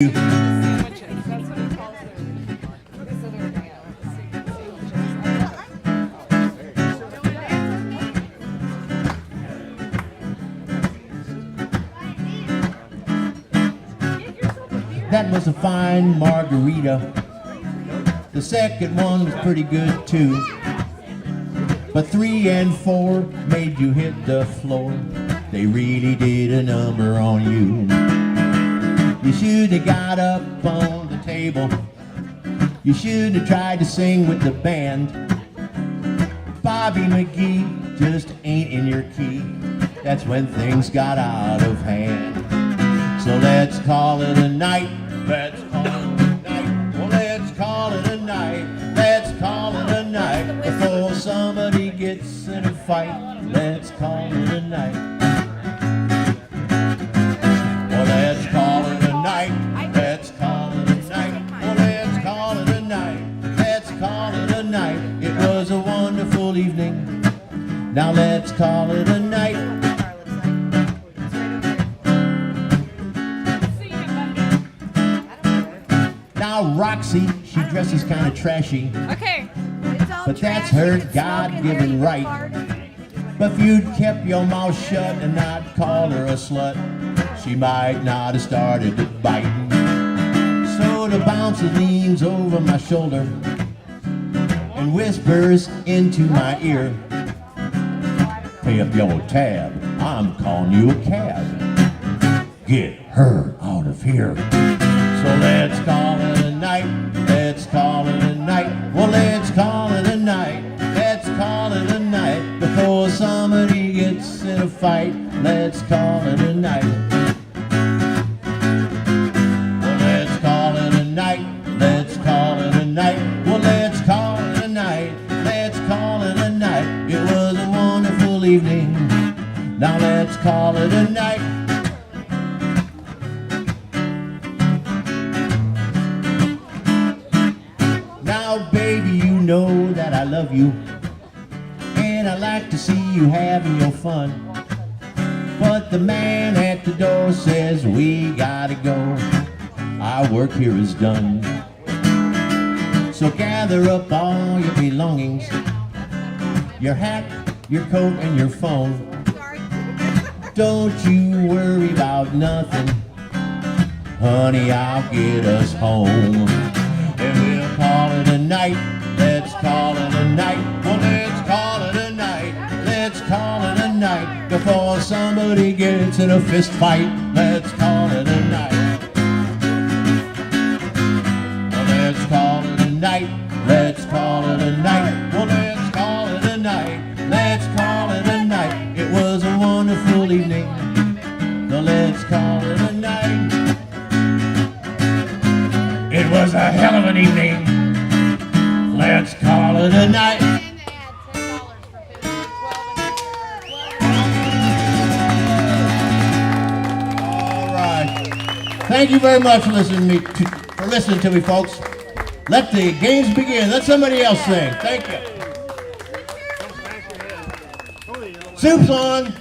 That was a fine margarita. The second one was pretty good too. But 3 and 4 made you hit the floor. They really did a number on you. You should have got up on the table. You should have tried to sing with the band. Bobby McGee just ain't in your key. That's when things got out of hand. So let's call it a night. Let's call it a night. Well, let's call it a night. Let's call it a night. Before somebody gets in a fight, let's call it a night. Well, let's call it a night. Let's call it a night. Well, let's call it a night. Let's call it a night. It was a wonderful evening. Now let's call it a night. Now Roxy, she dresses kind of trashy. Okay. But that's her God-given right. But if you'd kept your mouth shut and not called her a slut, she might not have started to bite. So the bouncer leans over my shoulder and whispers into my ear, "Pay up your tab, I'm calling you a cab. Get her out of here." So let's call it a night. Let's call it a night. Well, let's call it a night. Let's call it a night. Before somebody gets in a fight, let's call it a night. Well, let's call it a night. Let's call it a night. Well, let's call it a night. Let's call it a night. It was a wonderful evening. Now let's call it a night. Now, baby, you know that I love you, and I like to see you having your fun. But the man at the door says we gotta go. Our work here is done. So gather up all your belongings, your hat, your coat, and your phone. Don't you worry about nothing, honey, I'll get us home. And we'll call it a night. Let's call it a night. Well, let's call it a night. Let's call it a night. Before somebody gets in a fist fight, let's call it a night. Well, let's call it a night. Let's call it a night. Well, let's call it a night. Let's call it a night. It was a wonderful evening. So let's call it a night. It was a hell of an evening. Let's call it a night. All right. Thank you very much for listening to me, folks. Let the games begin. Let somebody else sing. Thank you. Soup's on.